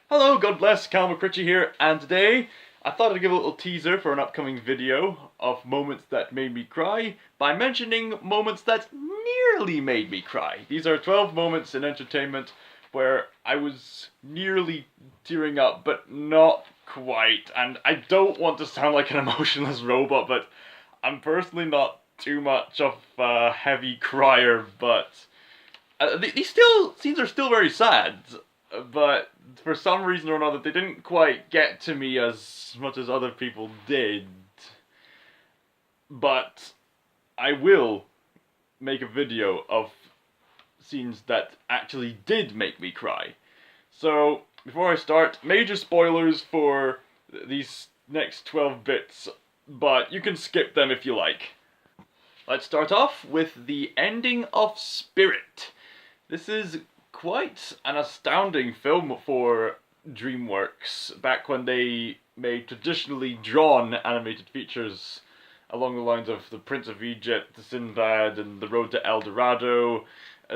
Hello, God bless, Cal McCritchie here, and today I thought I'd give a little teaser for an upcoming video of moments that made me cry by mentioning moments that nearly made me cry. These are 12 moments in entertainment where I was nearly tearing up, but not quite, and I don't want to sound like an emotionless robot, but I'm personally not too much of a heavy crier, but these scenes are still very sad, but for some reason or another, they didn't quite get to me as much as other people did. But I will make a video of scenes that actually did make me cry. So, before I start, major spoilers for these next 12 bits, but you can skip them if you like. Let's start off with the ending of Spirit. This is quite an astounding film for DreamWorks, back when they made traditionally drawn animated features along the lines of The Prince of Egypt, Sinbad, and The Road to El Dorado.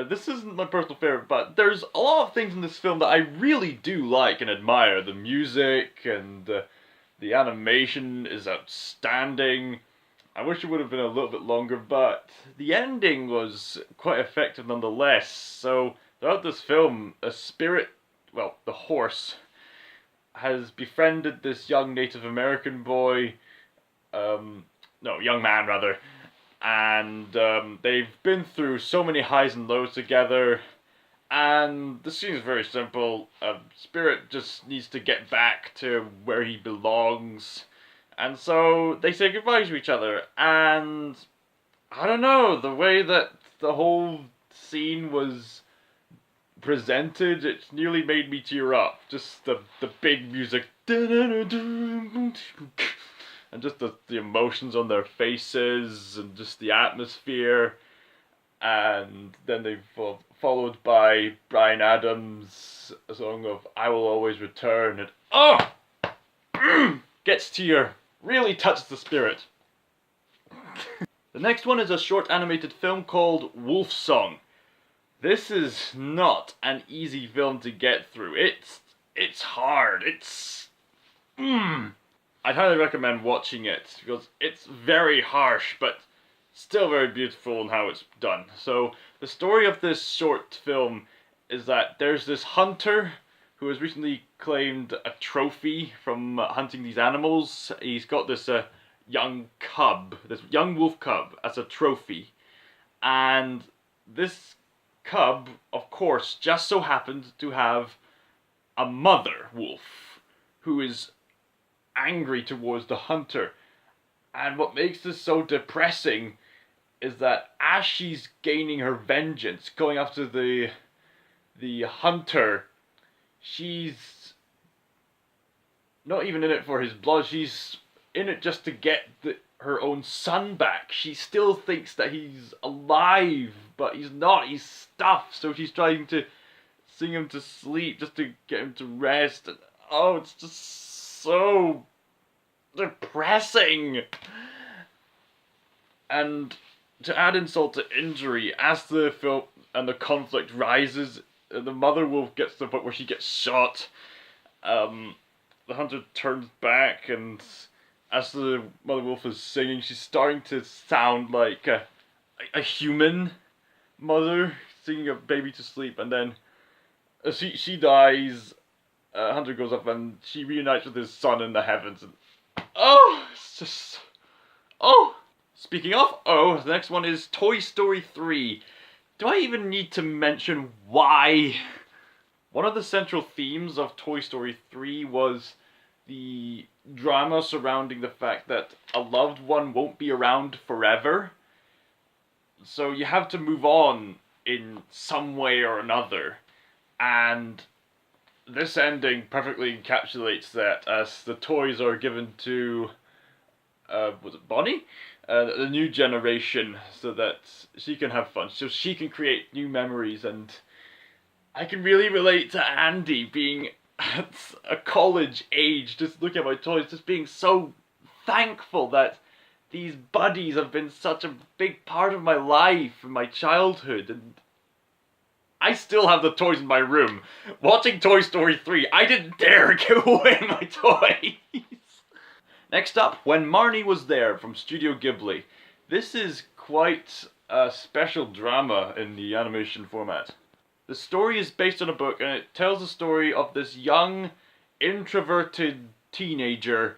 This isn't my personal favorite, but there's a lot of things in this film that I really do like and admire. The music and the animation is outstanding. I wish it would have been a little bit longer, but the ending was quite effective nonetheless. So, throughout this film, a spirit, well, the horse, has befriended this young Native American boy, no, young man rather, and they've been through so many highs and lows together, and the scene is very simple. Spirit just needs to get back to where he belongs. And so they say goodbye to each other, and I don't know, the way that the whole scene was presented, it nearly made me tear up. Just the big music, and just the emotions on their faces, and just the atmosphere. And then they followed by Bryan Adams' song of I Will Always Return, and oh! Gets to your... really touches the spirit. The next one is a short animated film called Wolfsong. This is not an easy film to get through. It's hard. I'd highly recommend watching it because it's very harsh, but still very beautiful in how it's done. So the story of this short film is that there's this hunter who has recently claimed a trophy from hunting these animals. He's got this young cub, this young wolf cub, as a trophy. And this cub, of course, just so happened to have a mother wolf who is angry towards the hunter. And what makes this so depressing is that as she's gaining her vengeance, going after the hunter, she's not even in it for his blood, she's in it just to get her own son back. She still thinks that he's alive, but he's not, he's stuffed, so she's trying to sing him to sleep just to get him to rest. And, oh, it's just so depressing. And to add insult to injury, as the film and the conflict rises, the mother wolf gets to the point where she gets shot. The hunter turns back, and as the mother wolf is singing, she's starting to sound like a human mother singing a baby to sleep, and then she dies. Hunter goes up, and she reunites with his son in the heavens. And, oh, it's just... oh! Speaking of, the next one is Toy Story 3. Do I even need to mention why? One of the central themes of Toy Story 3 was the drama surrounding the fact that a loved one won't be around forever. So you have to move on in some way or another. And this ending perfectly encapsulates that, as the toys are given to, was it Bonnie? The new generation, so that she can have fun, so she can create new memories. And I can really relate to Andy being at a college age, just looking at my toys, just being so thankful that these buddies have been such a big part of my life and my childhood. And I still have the toys in my room. Watching Toy Story 3, I didn't dare give away my toys. Next up, When Marnie Was There from Studio Ghibli. This is quite a special drama in the animation format. The story is based on a book, and it tells the story of this young, introverted teenager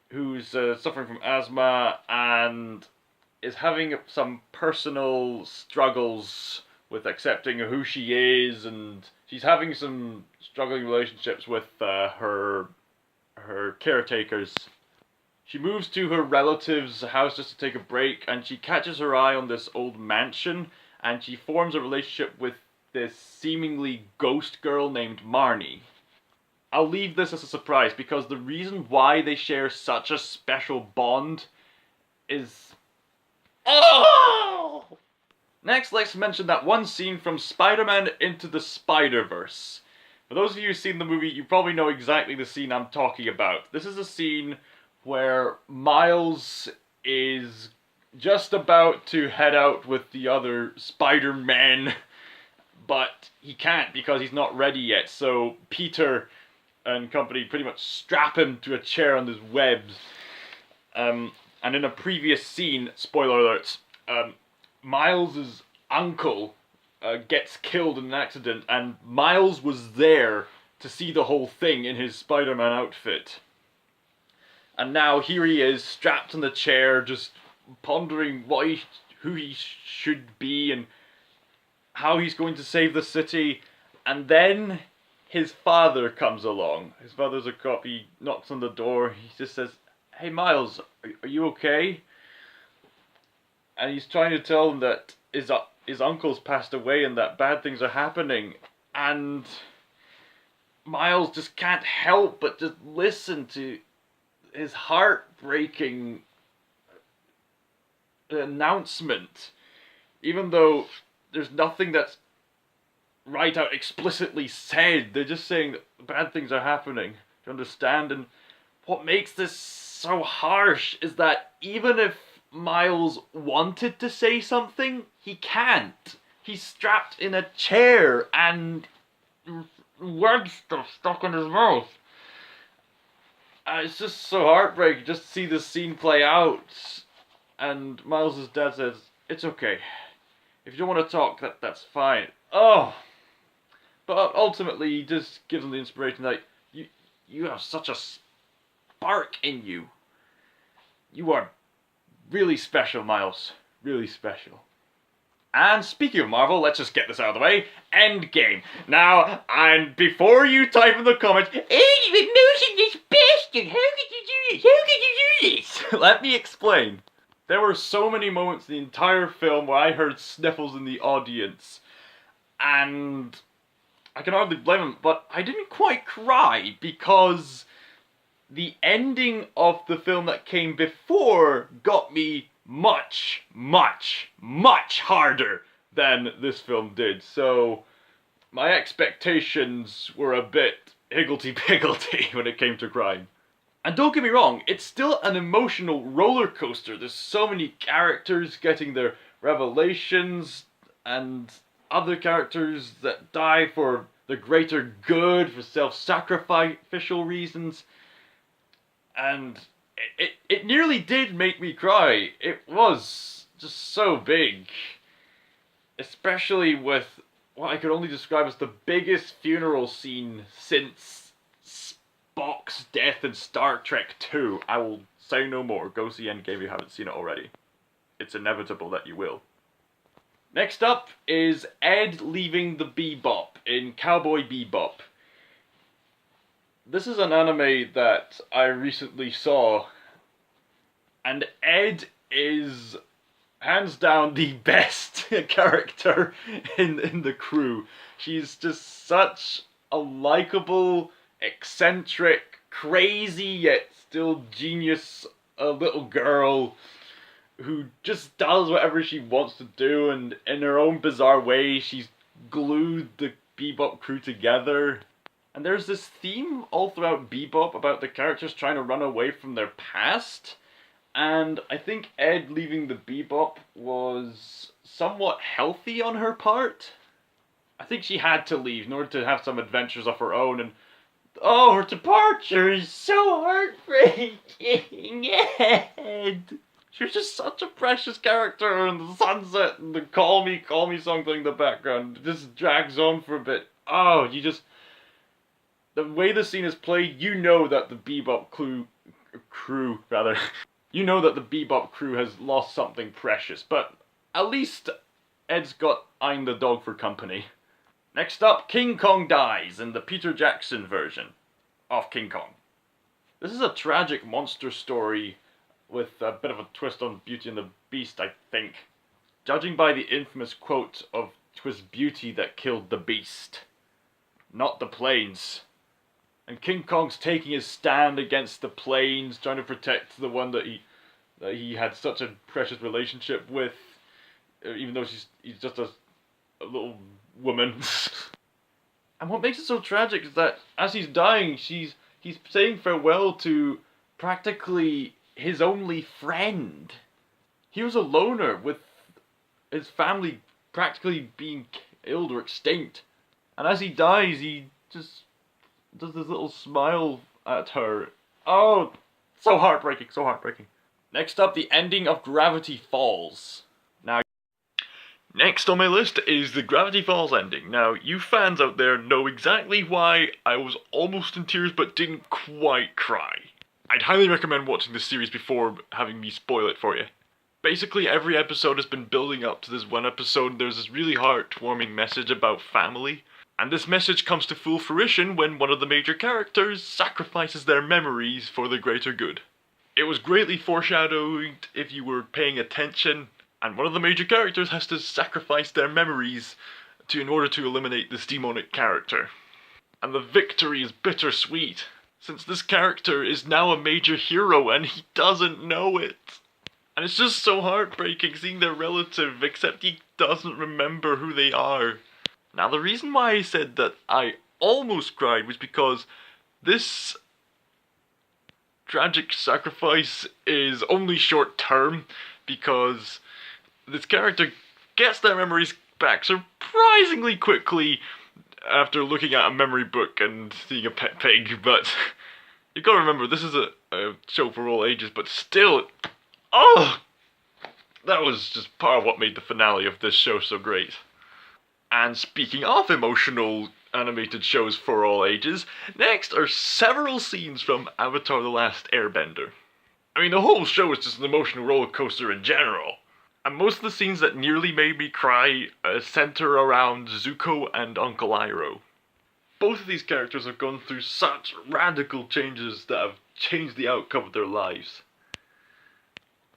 who's suffering from asthma and is having some personal struggles with accepting who she is, and she's having some struggling relationships with her caretakers. She moves to her relative's house just to take a break, and she catches her eye on this old mansion, and she forms a relationship with this seemingly ghost girl named Marnie. I'll leave this as a surprise because the reason why they share such a special bond is... Oh! Next, let's mention that one scene from Spider-Man Into the Spider-Verse. For those of you who've seen the movie, you probably know exactly the scene I'm talking about. This is a scene where Miles is just about to head out with the other Spider-Men, but he can't because he's not ready yet. So Peter and company pretty much strap him to a chair on his webs. And in a previous scene, spoiler alerts, Miles' uncle gets killed in an accident, and Miles was there to see the whole thing in his Spider-Man outfit. And now here he is, strapped in the chair, just pondering who he should be and how he's going to save the city. And then his father comes along. His father's a cop. He knocks on the door. He just says, "Hey Miles, are you okay?" And he's trying to tell him that his uncle's passed away and that bad things are happening. And Miles just can't help but just listen to his heartbreaking announcement. Even though there's nothing that's right out explicitly said, they're just saying that bad things are happening. Do you understand? And what makes this so harsh is that even if Miles wanted to say something, he can't. He's strapped in a chair and word stuff stuck in his mouth. It's just so heartbreaking just to see this scene play out. And Miles' dad says, "It's okay. If you don't want to talk, that's fine." Oh! But ultimately, he just gives him the inspiration that you have such a spark in you. You are really special, Miles. Really special. And speaking of Marvel, let's just get this out of the way. Endgame. Now, and before you type in the comments, "Oh, you emotionless bastard! How could you do this? How could you do this?" Let me explain. There were so many moments in the entire film where I heard sniffles in the audience. And I can hardly blame him, but I didn't quite cry because the ending of the film that came before got me much, much, much harder than this film did. So my expectations were a bit higgledy-piggledy when it came to crying. And don't get me wrong, it's still an emotional roller coaster. There's so many characters getting their revelations and other characters that die for the greater good, for self-sacrificial reasons. And it nearly did make me cry. It was just so big. Especially with what I could only describe as the biggest funeral scene since Spock's death in Star Trek 2. I will say no more. Go see Endgame if you haven't seen it already. It's inevitable that you will. Next up is Ed leaving the Bebop in Cowboy Bebop. This is an anime that I recently saw, and Ed is hands down the best character in the crew. She's just such a likable, eccentric, crazy yet still genius little girl who just does whatever she wants to do, and in her own bizarre way she's glued the Bebop crew together. And there's this theme all throughout Bebop about the characters trying to run away from their past. And I think Ed leaving the Bebop was somewhat healthy on her part. I think she had to leave in order to have some adventures of her own, and oh, her departure is so heartbreaking. Ed. She was just such a precious character, and the sunset and the call me song playing in the background just drags on for a bit. Oh, the way the scene is played, you know that the Bebop crew, you know that the Bebop crew has lost something precious, but at least Ed's got I'm the dog for company. Next up, King Kong dies in the Peter Jackson version of King Kong. This is a tragic monster story with a bit of a twist on Beauty and the Beast, I think. Judging by the infamous quote of 'twas Beauty that killed the Beast, not the planes. And King Kong's taking his stand against the planes, trying to protect the one that he had such a precious relationship with, even though he's just a little woman. And what makes it so tragic is that as he's dying, he's saying farewell to practically his only friend. He was a loner with his family practically being killed or extinct. And as he dies, he just does this little smile at her. Oh, so heartbreaking, so heartbreaking. Next up, the ending of Gravity Falls. Next on my list is the Gravity Falls ending. Now, you fans out there know exactly why I was almost in tears but didn't quite cry. I'd highly recommend watching this series before having me spoil it for you. Basically, every episode has been building up to this one episode. There's this really heartwarming message about family. And this message comes to full fruition when one of the major characters sacrifices their memories for the greater good. It was greatly foreshadowed if you were paying attention. And one of the major characters has to sacrifice their memories in order to eliminate this demonic character. And the victory is bittersweet, since this character is now a major hero and he doesn't know it. And it's just so heartbreaking seeing their relative, except he doesn't remember who they are. Now, the reason why I said that I almost cried was because this tragic sacrifice is only short term, because this character gets their memories back surprisingly quickly after looking at a memory book and seeing a pet pig, but you gotta remember, this is a show for all ages, but still, oh! That was just part of what made the finale of this show so great. And speaking of emotional animated shows for all ages, next are several scenes from Avatar: The Last Airbender. I mean, the whole show is just an emotional roller coaster in general. And most of the scenes that nearly made me cry center around Zuko and Uncle Iroh. Both of these characters have gone through such radical changes that have changed the outcome of their lives.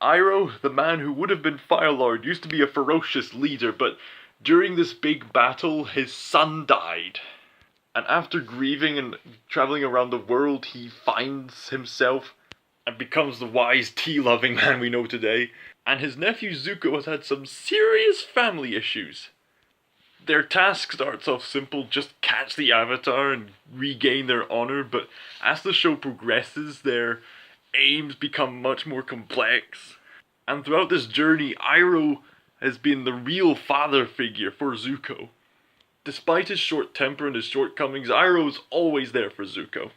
Iroh, the man who would have been Fire Lord, used to be a ferocious leader, but during this big battle, his son died. And after grieving and traveling around the world, he finds himself and becomes the wise, tea-loving man we know today. And his nephew Zuko has had some serious family issues. Their task starts off simple, just catch the Avatar and regain their honor, but as the show progresses, their aims become much more complex. And throughout this journey, Iroh has been the real father figure for Zuko. Despite his short temper and his shortcomings, Iroh's always there for Zuko.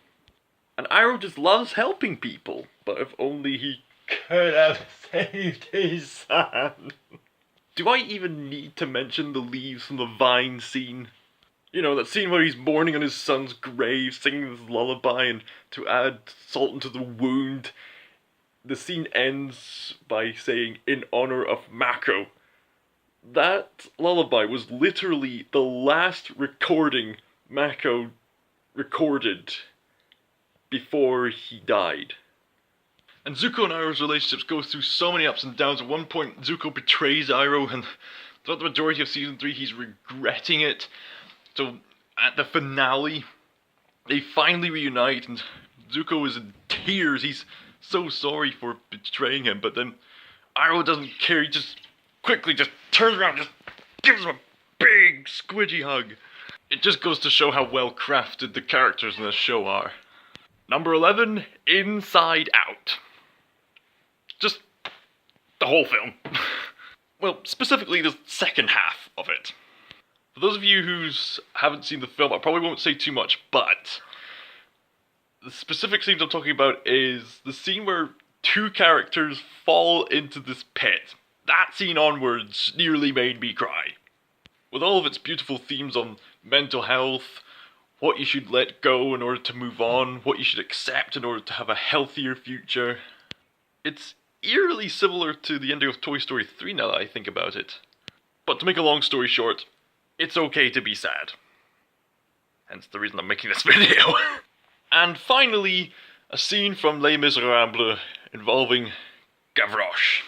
And Iroh just loves helping people, but if only he could have saved his son. Do I even need to mention the Leaves from the Vine scene? You know, that scene where he's mourning on his son's grave, singing this lullaby, and to add salt into the wound, the scene ends by saying, "In honor of Mako." That lullaby was literally the last recording Mako recorded before he died. And Zuko and Iroh's relationships go through so many ups and downs. At one point, Zuko betrays Iroh, and throughout the majority of Season 3, he's regretting it. So, at the finale, they finally reunite, and Zuko is in tears. He's so sorry for betraying him, but then Iroh doesn't care. He just quickly just turns around and just gives him a big, squidgy hug. It just goes to show how well crafted the characters in this show are. Number 11, Inside Out. Just the whole film. Well, specifically the second half of it. For those of you who haven't seen the film, I probably won't say too much, but the specific scenes I'm talking about is the scene where two characters fall into this pit. That scene onwards nearly made me cry. With all of its beautiful themes on mental health, what you should let go in order to move on, what you should accept in order to have a healthier future. It's eerily similar to the ending of Toy Story 3 now that I think about it. But to make a long story short, it's okay to be sad. Hence the reason I'm making this video. And finally, a scene from Les Miserables involving Gavroche.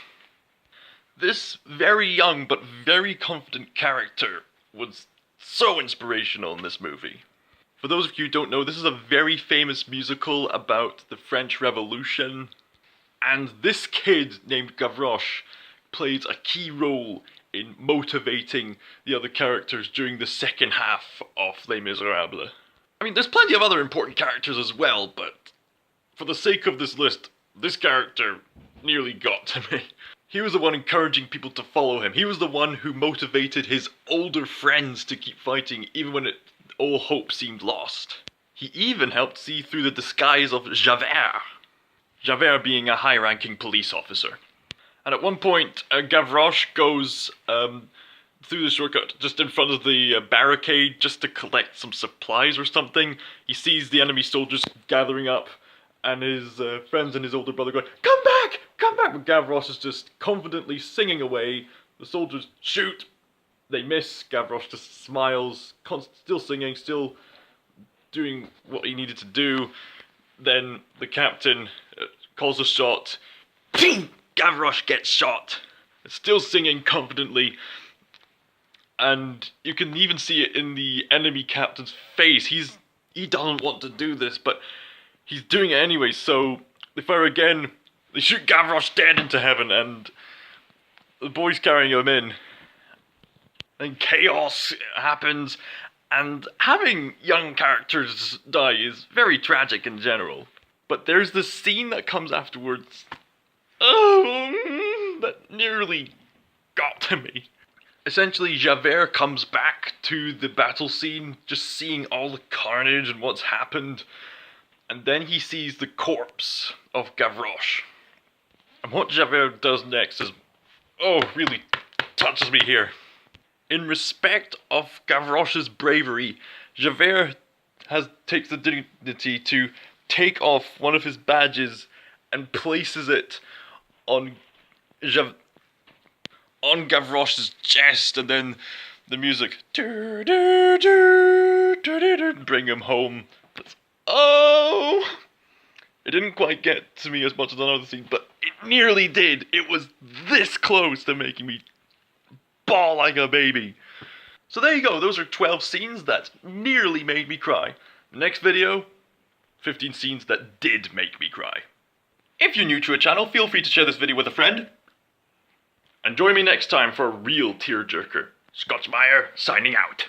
This very young but very confident character was so inspirational in this movie. For those of you who don't know, this is a very famous musical about the French Revolution, and this kid named Gavroche plays a key role in motivating the other characters during the second half of Les Miserables. I mean, there's plenty of other important characters as well, but for the sake of this list, this character nearly got to me. He was the one encouraging people to follow him. He was the one who motivated his older friends to keep fighting even when all hope seemed lost. He even helped see through the disguise of Javert. Javert being a high-ranking police officer. And at one point, Gavroche goes through the shortcut just in front of the barricade just to collect some supplies or something. He sees the enemy soldiers gathering up, and his friends and his older brother going, "Come back! Come back!" But Gavroche is just confidently singing away. The soldiers shoot. They miss. Gavroche just smiles, still singing, still doing what he needed to do. Then the captain calls a shot. Ping! Gavroche gets shot. Still singing confidently. And you can even see it in the enemy captain's face. He doesn't want to do this, but he's doing it anyway. So they fire again. They shoot Gavroche dead into heaven, and the boys carrying him in. And chaos happens, and having young characters die is very tragic in general. But there's this scene that comes afterwards. Oh, that nearly got to me. Essentially, Javert comes back to the battle scene, just seeing all the carnage and what's happened, and then he sees the corpse of Gavroche. And what Javert does next is, really touches me here. In respect of Gavroche's bravery, Javert takes the dignity to take off one of his badges and places it on Gavroche's chest, and then the music bring him home. It didn't quite get to me as much as another scene, but it nearly did. It was this close to making me bawl like a baby. So there you go, those are 12 scenes that nearly made me cry. Next video, 15 scenes that did make me cry. If you're new to a channel, feel free to share this video with a friend. And join me next time for a real tearjerker. Scotch Meyer, signing out.